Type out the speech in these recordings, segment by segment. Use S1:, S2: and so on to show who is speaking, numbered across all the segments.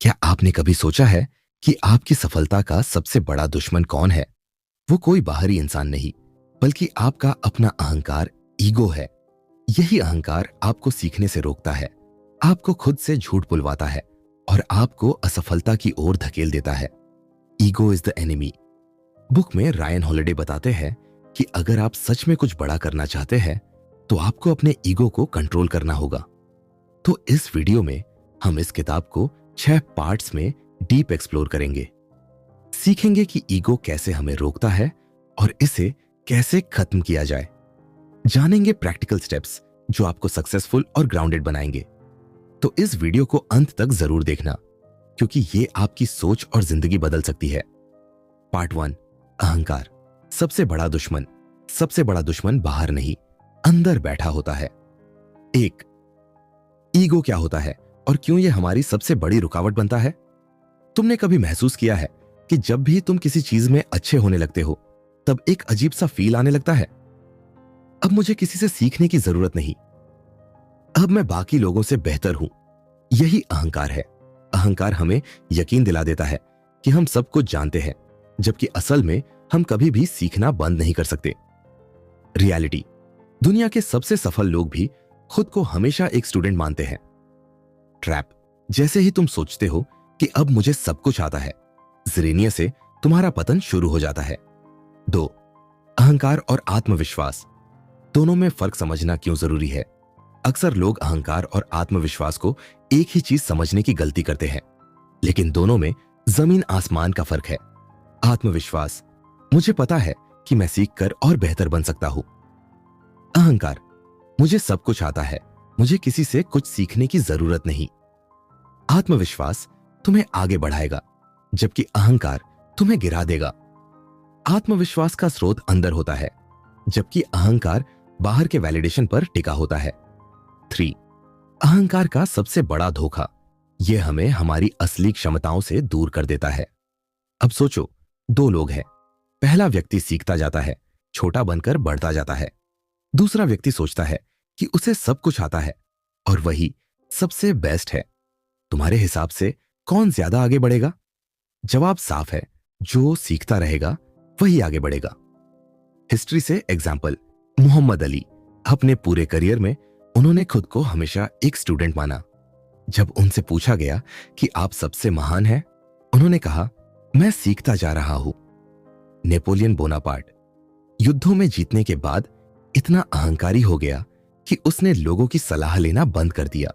S1: क्या आपने कभी सोचा है कि आपकी सफलता का सबसे बड़ा दुश्मन कौन है? वो कोई बाहरी इंसान नहीं, बल्कि आपका अपना अहंकार, ईगो है। यही अहंकार आपको सीखने से रोकता है, आपको खुद से झूठ बुलवाता है और आपको असफलता की ओर धकेल देता है। Ego is the enemy. Book में रायन हॉलिडे बताते हैं कि अगर आप सच में कुछ बड़ा करना चाहते हैं, तो आपको अपने ईगो को कंट्रोल करना होगा। तो इस वीडियो में हम इस किताब को 6 पार्ट्स में डीप एक्सप्लोर करेंगे। सीखेंगे कि ईगो कैसे हमें रोकता है और इसे कैसे खत्म किया जाए। जानेंगे प्रैक्टिकल स्टेप्स जो आपको सक्सेसफुल और ग्राउंडेड बनाएंगे। तो इस वीडियो को अंत तक जरूर देखना, क्योंकि ये आपकी सोच और जिंदगी बदल सकती है। पार्ट 1, अहंकार। सबसे बड़ा दुश्मन बाहर नहीं, अंदर बैठा होता है। 1, ईगो क्या होता है और क्यों यह हमारी सबसे बड़ी रुकावट बनता है? तुमने कभी महसूस किया है कि जब भी तुम किसी चीज में अच्छे होने लगते हो, तब एक अजीब सा फील आने लगता है? अब मुझे किसी से सीखने की जरूरत नहीं, अब मैं बाकी लोगों से बेहतर हूं। यही अहंकार है। अहंकार हमें यकीन दिला देता है कि हम सब कुछ जानते हैं, जबकि असल में हम कभी भी सीखना बंद नहीं कर सकते। रियलिटी, दुनिया के सबसे सफल लोग भी खुद को हमेशा एक स्टूडेंट मानते हैं। ट्रैप, जैसे ही तुम सोचते हो कि अब मुझे सब कुछ आता है, जरीनिया से तुम्हारा पतन शुरू हो जाता है। 2, अहंकार और आत्मविश्वास। दोनों में फर्क समझना क्यों जरूरी है? अक्सर लोग अहंकार और आत्मविश्वास को एक ही चीज समझने की गलती करते हैं, लेकिन दोनों में जमीन आसमान का फर्क है। आत्मविश्वास, मुझे पता है कि मैं सीख कर और बेहतर बन सकता हूं। अहंकार, मुझे सब कुछ आता है, मुझे किसी से कुछ सीखने की जरूरत नहीं। आत्मविश्वास तुम्हें आगे बढ़ाएगा, जबकि अहंकार तुम्हें गिरा देगा। आत्मविश्वास का स्रोत अंदर होता है, जबकि अहंकार बाहर के वैलिडेशन पर टिका होता है। 3, अहंकार का सबसे बड़ा धोखा, यह हमें हमारी असली क्षमताओं से दूर कर देता है। अब सोचो, 2 लोग हैं। पहला व्यक्ति सीखता जाता है, छोटा बनकर बढ़ता जाता है। दूसरा व्यक्ति सोचता है कि उसे सब कुछ आता है और वही सबसे बेस्ट है। तुम्हारे हिसाब से कौन ज्यादा आगे बढ़ेगा? जवाब साफ है, जो सीखता रहेगा वही आगे बढ़ेगा। हिस्ट्री से एग्जाम्पल, मोहम्मद अली। अपने पूरे करियर में उन्होंने खुद को हमेशा एक स्टूडेंट माना। जब उनसे पूछा गया कि आप सबसे महान हैं, उन्होंने कहा, मैं सीखता जा रहा हूं। नेपोलियन बोनापार्ट युद्धों में जीतने के बाद इतना अहंकारी हो गया कि उसने लोगों की सलाह लेना बंद कर दिया।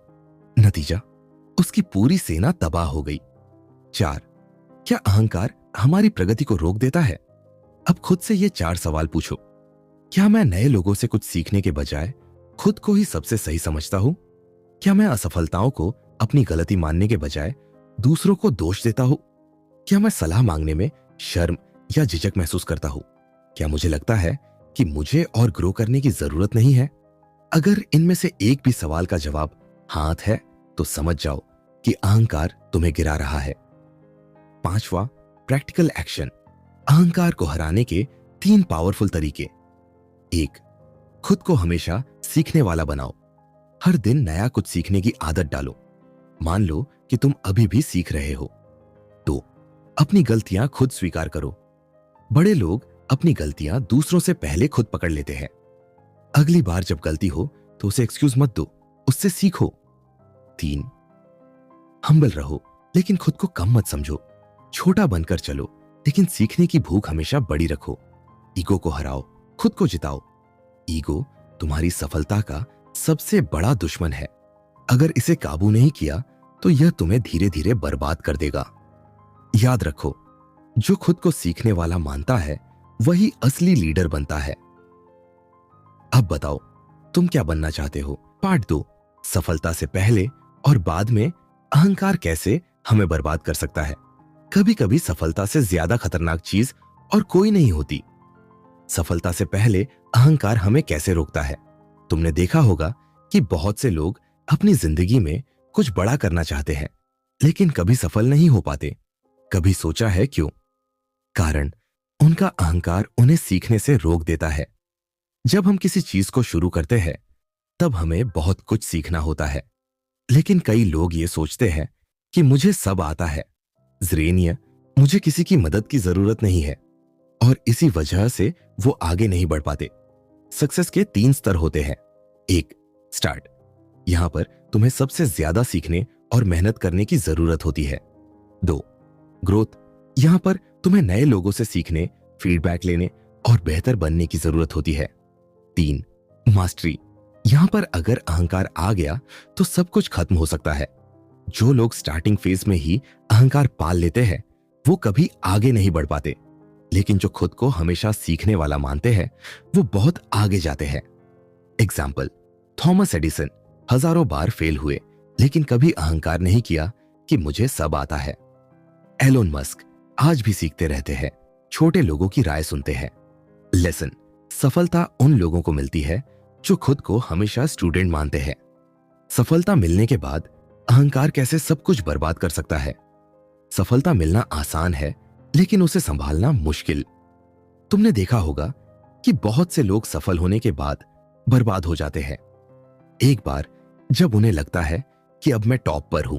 S1: नतीजा, उसकी पूरी सेना तबाह हो गई। 4, क्या अहंकार हमारी प्रगति को रोक देता है? अब खुद से ये 4 सवाल पूछो। क्या मैं नए लोगों से कुछ सीखने के बजाय खुद को ही सबसे सही समझता हूं? क्या मैं असफलताओं को अपनी गलती मानने के बजाय दूसरों को दोष देता हूं? क्या मैं सलाह मांगने में शर्म या झिझक महसूस करता हूं? क्या मुझे लगता है कि मुझे और ग्रो करने की जरूरत नहीं है? अगर इनमें से एक भी सवाल का जवाब हाथ है, तो समझ जाओ कि अहंकार तुम्हें गिरा रहा है। 5वां, प्रैक्टिकल एक्शन। अहंकार को हराने के 3 पावरफुल तरीके। 1, खुद को हमेशा सीखने वाला बनाओ। हर दिन नया कुछ सीखने की आदत डालो। मान लो कि तुम अभी भी सीख रहे हो। 2, अपनी गलतियां खुद स्वीकार करो। बड़े लोग अपनी गलतियां दूसरों से पहले खुद पकड़ लेते हैं। अगली बार जब गलती हो तो उसे एक्सक्यूज मत दो, उससे सीखो। 3, हम्बल रहो, लेकिन खुद को कम मत समझो। छोटा बनकर चलो, लेकिन सीखने की भूख हमेशा बड़ी रखो। ईगो को हराओ, खुद को जिताओ। ईगो तुम्हारी सफलता का सबसे बड़ा दुश्मन है। अगर इसे काबू नहीं किया तो यह तुम्हें धीरे धीरे बर्बाद कर देगा। याद रखो, जो खुद को सीखने वाला मानता है वही असली लीडर बनता है। अब बताओ, तुम क्या बनना चाहते हो? पार्ट 2, सफलता से पहले और बाद में अहंकार कैसे हमें बर्बाद कर सकता है। कभी कभी सफलता से ज्यादा खतरनाक चीज और कोई नहीं होती। सफलता से पहले अहंकार हमें कैसे रोकता है? तुमने देखा होगा कि बहुत से लोग अपनी जिंदगी में कुछ बड़ा करना चाहते हैं, लेकिन कभी सफल नहीं हो पाते। कभी सोचा है क्यों? कारण, उनका अहंकार उन्हें सीखने से रोक देता है। जब हम किसी चीज को शुरू करते हैं, तब हमें बहुत कुछ सीखना होता है, लेकिन कई लोग ये सोचते हैं कि मुझे सब आता है। ज़रेनिया, मुझे किसी की मदद की जरूरत नहीं है। और इसी वजह से वो आगे नहीं बढ़ पाते। सक्सेस के 3 स्तर होते हैं। 1, स्टार्ट। यहां पर तुम्हें सबसे ज्यादा सीखने और मेहनत करने की जरूरत होती है। 2, ग्रोथ। यहां पर तुम्हें नए लोगों से सीखने, फीडबैक लेने और बेहतर बनने की जरूरत होती है। 3, मास्टरी। यहां पर अगर अहंकार आ गया तो सब कुछ खत्म हो सकता है। जो लोग स्टार्टिंग फेज में ही अहंकार पाल लेते हैं वो कभी आगे नहीं बढ़ पाते, लेकिन जो खुद को हमेशा सीखने वाला मानते हैं वो बहुत आगे जाते हैं। एग्जाम्पल, थॉमस एडिसन हजारों बार फेल हुए लेकिन कभी अहंकार नहीं किया कि मुझे सब आता है। एलोन मस्क आज भी सीखते रहते हैं, छोटे लोगों की राय सुनते हैं। लेसन, सफलता उन लोगों को मिलती है जो खुद को हमेशा स्टूडेंट मानते हैं। सफलता मिलने के बाद अहंकार कैसे सब कुछ बर्बाद कर सकता है। सफलता मिलना आसान है लेकिन उसे संभालना मुश्किल। तुमने देखा होगा कि बहुत से लोग सफल होने के बाद बर्बाद हो जाते हैं। एक बार जब उन्हें लगता है कि अब मैं टॉप पर हूं,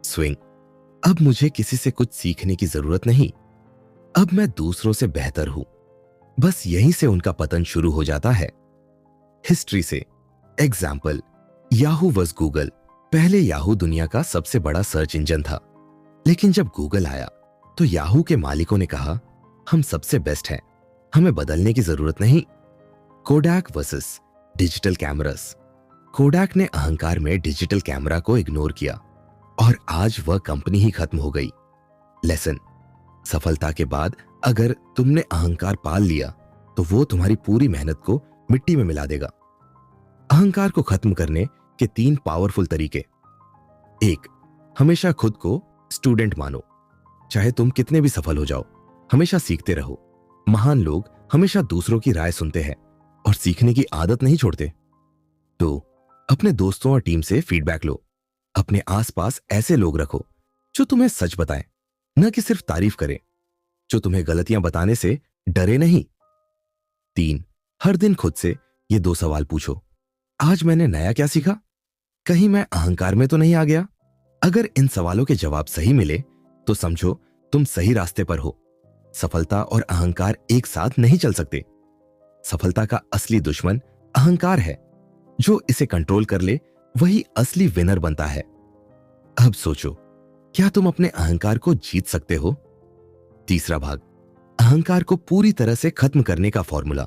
S1: स्विंग, अब मुझे किसी से कुछ सीखने की जरूरत नहीं, अब मैं दूसरों से बेहतर हूं, बस यहीं से उनका पतन शुरू हो जाता है। हिस्ट्री से एग्जाम्पल, याहू वॉज गूगल। पहले याहू दुनिया का सबसे बड़ा सर्च इंजन था, लेकिन जब गूगल आया तो याहू के मालिकों ने कहा हम सबसे बेस्ट हैं, हमें बदलने की जरूरत नहीं। Kodak versus digital cameras. Kodak ने अहंकार में डिजिटल कैमरा को इग्नोर किया और आज वह कंपनी ही खत्म हो गई। लेसन, सफलता के बाद अगर तुमने अहंकार पाल लिया तो वो तुम्हारी पूरी मेहनत को मिट्टी में मिला देगा। अहंकार को खत्म करने के 3 पावरफुल तरीके। 1, हमेशा खुद को स्टूडेंट मानो। चाहे तुम कितने भी सफल हो जाओ, हमेशा सीखते रहो। महान लोग हमेशा दूसरों की राय सुनते हैं और सीखने की आदत नहीं छोड़ते। 2, अपने दोस्तों और टीम से फीडबैक लो। अपने आसपास ऐसे लोग रखो जो तुम्हें सच बताएं, न कि सिर्फ तारीफ करें, जो तुम्हें गलतियां बताने से डरे नहीं। 3, हर दिन खुद से ये 2 सवाल पूछो, आज मैंने नया क्या सीखा, कहीं मैं अहंकार में तो नहीं आ गया। अगर इन सवालों के जवाब सही मिले तो समझो तुम सही रास्ते पर हो। सफलता और अहंकार एक साथ नहीं चल सकते। सफलता का असली दुश्मन अहंकार है। जो इसे कंट्रोल कर ले वही असली विनर बनता है। अब सोचो, क्या तुम अपने अहंकार को जीत सकते हो? तीसरा भाग, अहंकार को पूरी तरह से खत्म करने का फॉर्मूला।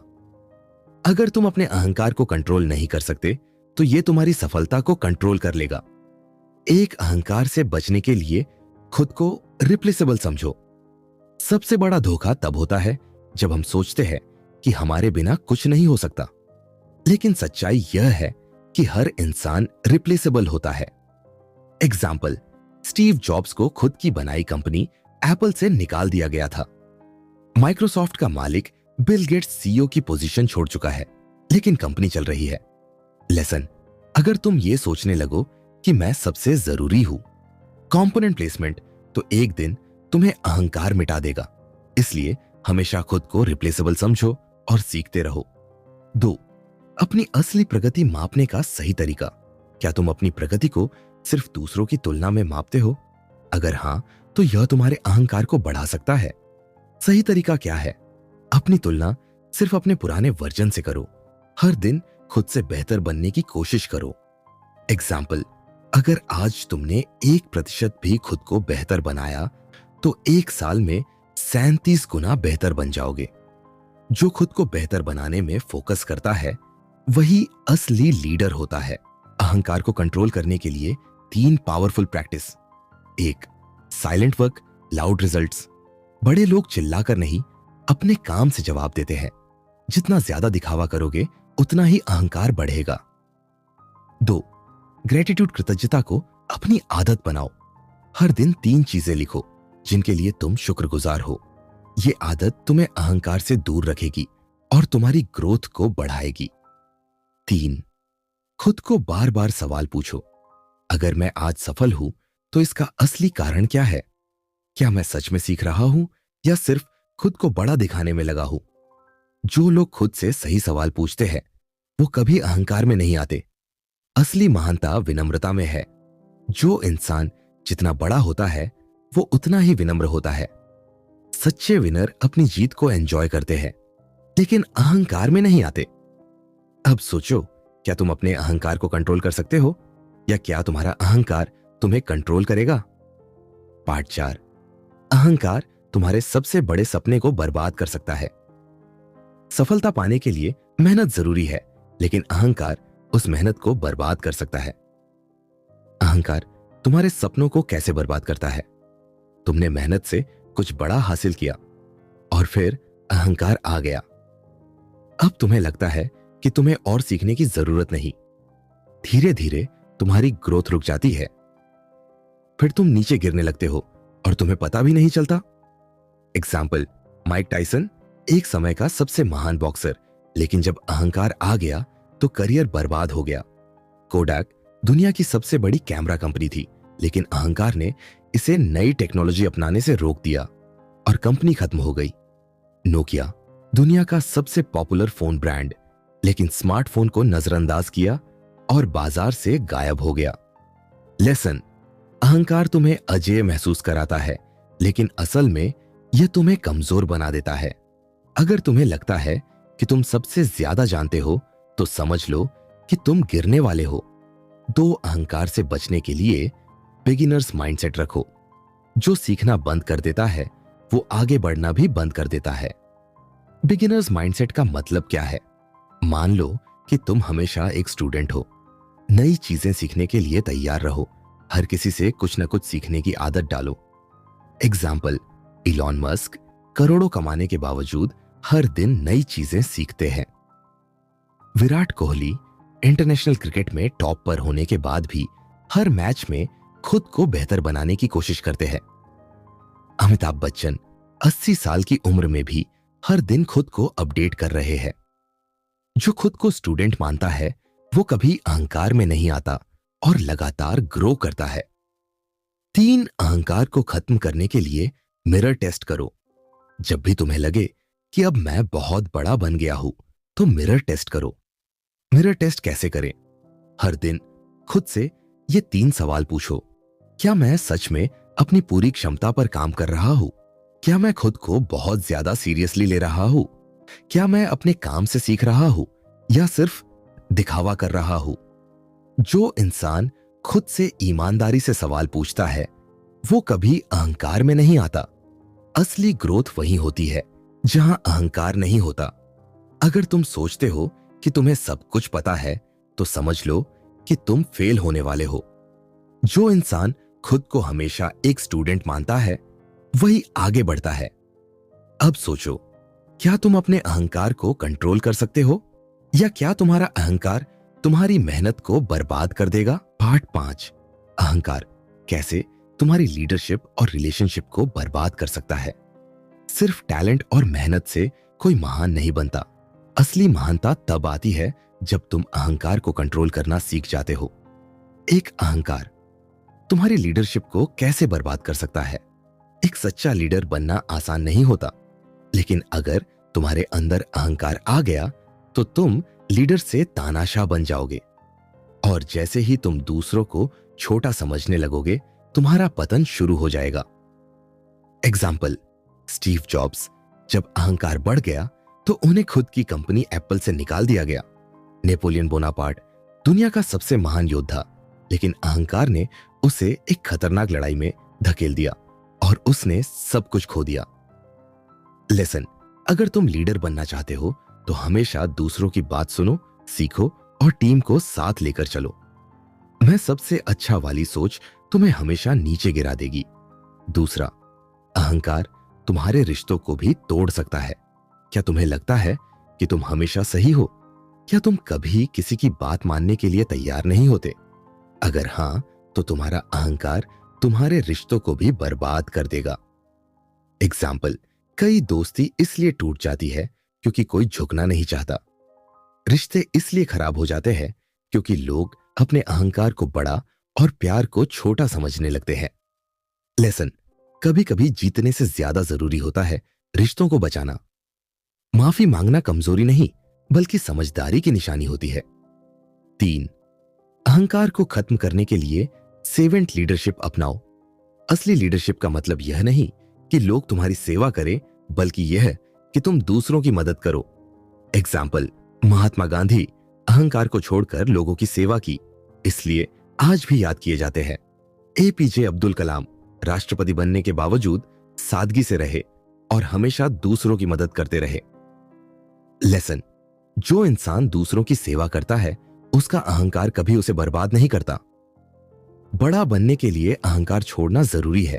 S1: अगर तुम अपने अहंकार को कंट्रोल नहीं कर सकते तो यह तुम्हारी सफलता को कंट्रोल कर लेगा। एक अहंकार से बचने के लिए खुद को रिप्लेसेबल समझो। सबसे बड़ा धोखा तब होता है जब हम सोचते हैं कि हमारे बिना कुछ नहीं हो सकता, लेकिन सच्चाई यह है कि हर इंसान रिप्लेसेबल होता है। एग्जाम्पल, स्टीव जॉब्स को खुद की बनाई कंपनी एप्पल से निकाल दिया गया था। माइक्रोसॉफ्ट का मालिक बिल गेट्स सीईओ की पोजीशन छोड़ चुका है, लेकिन कंपनी चल रही है। लेसन, अगर तुम ये सोचने लगो कि मैं सबसे जरूरी हूं, कंपोनेंट प्लेसमेंट, तो एक दिन तुम्हें अहंकार मिटा देगा। इसलिए हमेशा खुद को रिप्लेसेबल समझो और सीखते रहो। 2, अपनी असली प्रगति मापने का सही तरीका। क्या तुम अपनी प्रगति को सिर्फ दूसरों की तुलना में मापते हो? अगर हां, तो यह तुम्हारे अहंकार को बढ़ा सकता है। सही तरीका क्या है? अपनी तुलना सिर्फ अपने पुराने वर्जन से करो। हर दिन खुद से बेहतर बनने की कोशिश करो। एग्जाम्पल, अगर आज तुमने 1% भी खुद को बेहतर बनाया तो 1 साल में 37 गुना बेहतर बन जाओगे। जो खुद को बेहतर बनाने में फोकस करता है वही असली लीडर होता है। अहंकार को कंट्रोल करने के लिए 3 powerful practice. 1, silent work, loud results. बड़े लोग चिल्लाकर नहीं, अपने काम से जवाब देते हैं। जितना ज्यादा दिखावा करोगे उतना ही अहंकार बढ़ेगा। 2, ग्रेटिट्यूड, कृतज्ञता को अपनी आदत बनाओ। हर दिन 3 चीजें लिखो जिनके लिए तुम शुक्रगुजार हो। ये आदत तुम्हें अहंकार से दूर रखेगी और तुम्हारी ग्रोथ को बढ़ाएगी। 3, खुद को बार बार सवाल पूछो, अगर मैं आज सफल हूं तो इसका असली कारण क्या है? क्या मैं सच में सीख रहा हूं या सिर्फ खुद को बड़ा दिखाने में लगा हूं? जो लोग खुद से सही सवाल पूछते हैं वो कभी अहंकार में नहीं आते। असली महानता विनम्रता में है। जो इंसान जितना बड़ा होता है वो उतना ही विनम्र होता है। सच्चे विनर अपनी जीत को एंजॉय करते हैं, लेकिन अहंकार में नहीं आते। अब सोचो, क्या तुम अपने अहंकार को कंट्रोल कर सकते हो, या क्या तुम्हारा अहंकार तुम्हें कंट्रोल करेगा? पार्ट 4, अहंकार तुम्हारे सबसे बड़े सपने को बर्बाद कर सकता है। सफलता पाने के लिए मेहनत जरूरी है, लेकिन अहंकार उस मेहनत को बर्बाद कर सकता है। अहंकार तुम्हारे सपनों को कैसे बर्बाद करता है? तुमने मेहनत से कुछ बड़ा हासिल किया और फिर अहंकार आ गया। अब तुम्हें लगता है कि तुम्हें और सीखने की जरूरत नहीं। धीरे धीरे तुम्हारी ग्रोथ रुक जाती है, फिर तुम नीचे गिरने लगते हो और तुम्हें पता भी नहीं चलता। एग्जाम्पल, माइक टायसन एक समय का सबसे महान बॉक्सर, लेकिन जब अहंकार आ गया तो करियर बर्बाद हो गया। कोडैक दुनिया की सबसे बड़ी कैमरा कंपनी थी, लेकिन अहंकार ने इसे नई टेक्नोलॉजी अपनाने से रोक दिया और कंपनी खत्म हो गई। नोकिया दुनिया का सबसे पॉपुलर फोन ब्रांड, लेकिन स्मार्टफोन को नजरअंदाज किया और बाजार से गायब हो गया। लेसन, अहंकार तुम्हें अजेय महसूस कराता है, लेकिन असल में यह तुम्हें कमजोर बना देता है। अगर तुम्हें लगता है कि तुम सबसे ज्यादा जानते हो, तो समझ लो कि तुम गिरने वाले हो। दो अहंकार से बचने के लिए बिगिनर्स माइंडसेट रखो। जो सीखना बंद कर देता है वो आगे बढ़ना भी बंद कर देता है। बिगिनर्स माइंडसेट का मतलब क्या है? मान लो कि तुम हमेशा एक स्टूडेंट हो। नई चीजें सीखने के लिए तैयार रहो। हर किसी से कुछ न कुछ सीखने की आदत डालो। एग्जाम्पल, इलॉन मस्क करोड़ों कमाने के बावजूद हर दिन नई चीजें सीखते हैं। विराट कोहली इंटरनेशनल क्रिकेट में टॉप पर होने के बाद भी हर मैच में खुद को बेहतर बनाने की कोशिश करते हैं। अमिताभ बच्चन 80 साल की उम्र में भी हर दिन खुद को अपडेट कर रहे हैं। जो खुद को स्टूडेंट मानता है वो कभी अहंकार में नहीं आता और लगातार ग्रो करता है। 3 अहंकार को खत्म करने के लिए मिरर टेस्ट करो। जब भी तुम्हें लगे कि अब मैं बहुत बड़ा बन गया हूं, तो मिरर टेस्ट करो। मिरर टेस्ट कैसे करें? हर दिन खुद से ये 3 सवाल पूछो। क्या मैं सच में अपनी पूरी क्षमता पर काम कर रहा हूं? क्या मैं खुद को बहुत ज्यादा सीरियसली ले रहा हूं? क्या मैं अपने काम से सीख रहा हूं या सिर्फ दिखावा कर रहा हूं? जो इंसान खुद से ईमानदारी से सवाल पूछता है वो कभी अहंकार में नहीं आता। असली ग्रोथ वहीं होती है जहां अहंकार नहीं होता। अगर तुम सोचते हो कि तुम्हें सब कुछ पता है, तो समझ लो कि तुम फेल होने वाले हो। जो इंसान खुद को हमेशा एक स्टूडेंट मानता है वही आगे बढ़ता है। अब सोचो, क्या तुम अपने अहंकार को कंट्रोल कर सकते हो, या क्या तुम्हारा अहंकार तुम्हारी मेहनत को बर्बाद कर देगा? पार्ट 5, अहंकार कैसे तुम्हारी लीडरशिप और रिलेशनशिप को बर्बाद कर सकता है। सिर्फ टैलेंट और मेहनत से कोई महान नहीं बनता। असली महानता तब आती है जब तुम अहंकार को कंट्रोल करना सीख जाते हो। एक अहंकार तुम्हारी लीडरशिप को कैसे बर्बाद कर सकता है? एक सच्चा लीडर बनना आसान नहीं होता, लेकिन अगर तुम्हारे अंदर अहंकार आ गया तो तुम लीडर से तानाशाह बन जाओगे, और जैसे ही तुम दूसरों को छोटा समझने लगोगे, तुम्हारा पतन शुरू हो जाएगा। एग्जाम्पल, स्टीव जॉब्स जब अहंकार बढ़ गया तो उन्हें खुद की कंपनी एप्पल से निकाल दिया गया। नेपोलियन बोनापार्ट दुनिया का सबसे महान योद्धा, लेकिन अहंकार ने उसे एक खतरनाक लड़ाई में धकेल दिया और उसने सब कुछ खो दिया। लेसन, अगर तुम लीडर बनना चाहते हो तो हमेशा दूसरों की बात सुनो, सीखो और टीम को साथ लेकर चलो। मैं सबसे अच्छा वाली सोच तुम्हें हमेशा नीचे गिरा देगी। दूसरा, अहंकार तुम्हारे रिश्तों को भी तोड़ सकता है। क्या तुम्हें लगता है कि तुम हमेशा सही हो? क्या तुम कभी किसी की बात मानने के लिए तैयार नहीं होते? अगर हां, तो तुम्हारा अहंकार तुम्हारे रिश्तों को भी बर्बाद कर देगा। एग्जाम्पल, कई दोस्ती इसलिए टूट जाती है क्योंकि कोई झुकना नहीं चाहता। रिश्ते इसलिए खराब हो जाते हैं क्योंकि लोग अपने अहंकार को बड़ा और प्यार को छोटा समझने लगते हैं। लेसन, कभी कभी जीतने से ज्यादा जरूरी होता है रिश्तों को बचाना। माफी मांगना कमजोरी नहीं, बल्कि समझदारी की निशानी होती है। 3, अहंकार को खत्म करने के लिए सेवेंट लीडरशिप अपनाओ असली लीडरशिप का मतलब यह नहीं कि लोग तुम्हारी सेवा करें, बल्कि यह कि तुम दूसरों की मदद करो। एग्जाम्पल, महात्मा गांधी अहंकार को छोड़कर लोगों की सेवा की, इसलिए आज भी याद किए जाते हैं। एपीजे अब्दुल कलाम राष्ट्रपति बनने के बावजूद सादगी से रहे और हमेशा दूसरों की मदद करते रहे। लेसन, जो इंसान दूसरों की सेवा करता है उसका अहंकार कभी उसे बर्बाद नहीं करता। बड़ा बनने के लिए अहंकार छोड़ना जरूरी है।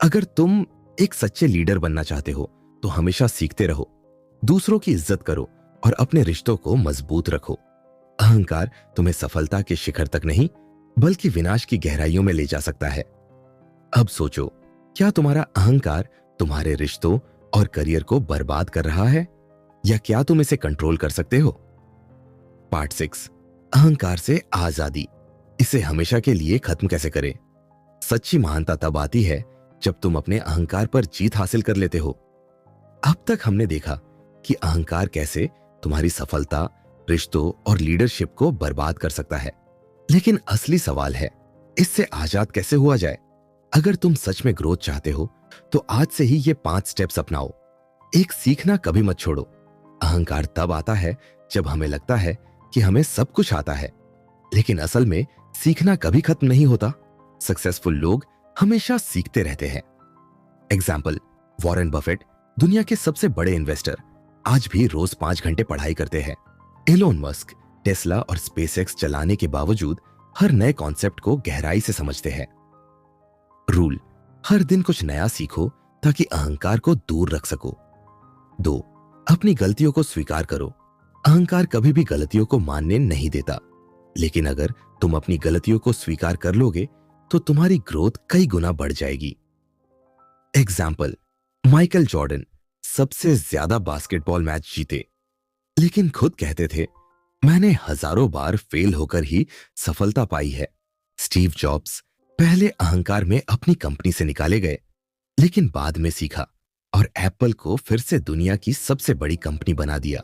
S1: अगर तुम एक सच्चे लीडर बनना चाहते हो तो हमेशा सीखते रहो, दूसरों की इज्जत करो और अपने रिश्तों को मजबूत रखो। अहंकार तुम्हें सफलता के शिखर तक नहीं, बल्कि विनाश की गहराइयों में ले जा सकता है। अब सोचो, क्या तुम्हारा अहंकार तुम्हारे रिश्तों और करियर को बर्बाद कर रहा है, या क्या तुम इसे कंट्रोल कर सकते हो? पार्ट 6, अहंकार से आजादी। इसे हमेशा के लिए खत्म कैसे करें? सच्ची महानता तब आती है जब तुम अपने अहंकार पर जीत हासिल कर लेते हो। अब तक हमने देखा कि अहंकार कैसे तुम्हारी सफलता, रिश्तों और लीडरशिप को बर्बाद कर सकता है। लेकिन असली सवाल है, इससे आजाद कैसे हुआ जाए? अगर तुम सच में ग्रोथ चाहते हो तो आज से ही ये 5 स्टेप्स अपनाओ। एक, सीखना कभी मत छोड़ो। अहंकार तब आता है जब हमें लगता है कि हमें सब कुछ आता है, लेकिन असल में सीखना कभी खत्म नहीं होता। सक्सेसफुल लोग हमेशा सीखते रहते हैं। एग्जाम्पल, वॉरेन बफेट दुनिया के सबसे बड़े इन्वेस्टर आज भी रोज 5 घंटे पढ़ाई करते हैं। एलोन मस्क टेस्ला और स्पेसएक्स चलाने के बावजूद हर नए कॉन्सेप्ट को गहराई से समझते हैं। रूल, हर दिन कुछ नया सीखो ताकि अहंकार को दूर रख सको। 2, अपनी गलतियों को स्वीकार करो। अहंकार कभी भी गलतियों को मानने नहीं देता, लेकिन अगर तुम अपनी गलतियों को स्वीकार कर लोगे तो तुम्हारी ग्रोथ कई गुना बढ़ जाएगी। एग्जाम्पल, माइकल जॉर्डन सबसे ज्यादा बास्केटबॉल मैच जीते, लेकिन खुद कहते थे, मैंने हजारों बार फेल होकर ही सफलता पाई है। स्टीव जॉब्स पहले अहंकार में अपनी कंपनी से निकाले गए, लेकिन बाद में सीखा और एप्पल को फिर से दुनिया की सबसे बड़ी कंपनी बना दिया।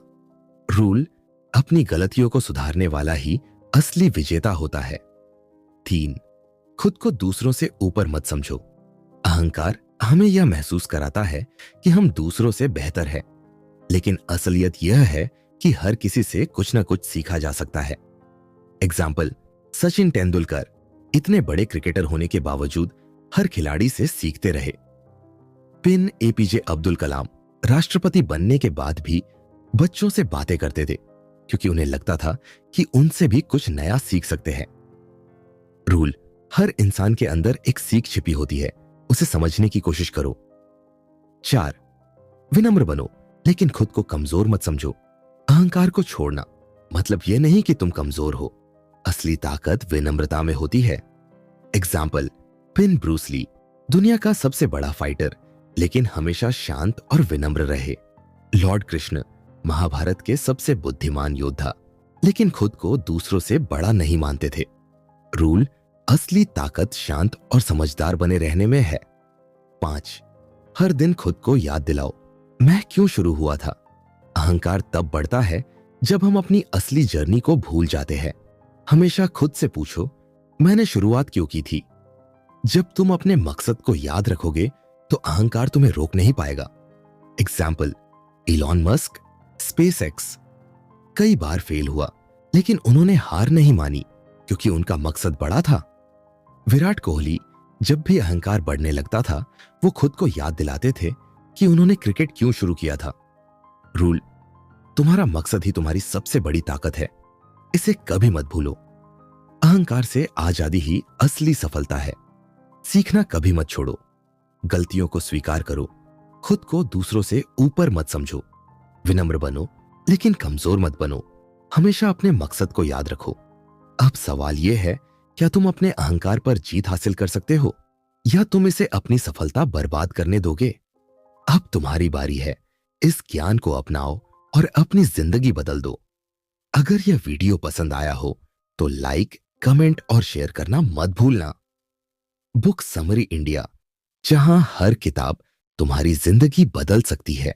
S1: रूल, अपनी गलतियों को सुधारने वाला ही असली विजेता होता है। 3, खुद को दूसरों से ऊपर मत समझो। अहंकार हमें यह महसूस कराता है कि हम दूसरों से बेहतर हैं, लेकिन असलियत यह है कि हर किसी से कुछ ना कुछ सीखा जा सकता है। एग्जाम्पल, सचिन तेंदुलकर इतने बड़े क्रिकेटर होने के बावजूद हर खिलाड़ी से सीखते रहे। पिन एपीजे अब्दुल कलाम राष्ट्रपति बनने के बाद भी बच्चों से बातें करते थे, क्योंकि उन्हें लगता था कि उनसे भी कुछ नया सीख सकते हैं। रूल, हर इंसान के अंदर एक सीख छिपी होती है, उसे समझने की कोशिश करो। 4, विनम्र बनो, लेकिन खुद को कमजोर मत समझो। अहंकार को छोड़ना मतलब यह नहीं कि तुम कमजोर हो, असली ताकत विनम्रता में होती है। एग्जाम्पल, पिन ब्रूस ली दुनिया का सबसे बड़ा फाइटर, लेकिन हमेशा शांत और विनम्र रहे। लॉर्ड कृष्ण महाभारत के सबसे बुद्धिमान योद्धा, लेकिन खुद को दूसरों से बड़ा नहीं मानते थे। रूल, असली ताकत शांत और समझदार बने रहने में है। 5, हर दिन खुद को याद दिलाओ, मैं क्यों शुरू हुआ था। अहंकार तब बढ़ता है जब हम अपनी असली जर्नी को भूल जाते हैं। हमेशा खुद से पूछो, मैंने शुरुआत क्यों की थी। जब तुम अपने मकसद को याद रखोगे तो अहंकार तुम्हें रोक नहीं पाएगा। एग्जाम्पल, इलॉन मस्क स्पेसएक्स कई बार फेल हुआ, लेकिन उन्होंने हार नहीं मानी क्योंकि उनका मकसद बड़ा था। विराट कोहली जब भी अहंकार बढ़ने लगता था, वो खुद को याद दिलाते थे कि उन्होंने क्रिकेट क्यों शुरू किया था। रूल, तुम्हारा मकसद ही तुम्हारी सबसे बड़ी ताकत है, इसे कभी मत भूलो। अहंकार से आजादी ही असली सफलता है। सीखना कभी मत छोड़ो, गलतियों को स्वीकार करो, खुद को दूसरों से ऊपर मत समझो, विनम्र बनो लेकिन कमजोर मत बनो। हमेशा अपने मकसद को याद रखो। अब सवाल यह है, क्या तुम अपने अहंकार पर जीत हासिल कर सकते हो, या तुम इसे अपनी सफलता बर्बाद करने दोगे? अब तुम्हारी बारी है, इस ज्ञान को अपनाओ और अपनी जिंदगी बदल दो। अगर यह वीडियो पसंद आया हो तो लाइक, कमेंट और शेयर करना मत भूलना। बुक समरी इंडिया, जहां हर किताब तुम्हारी जिंदगी बदल सकती है।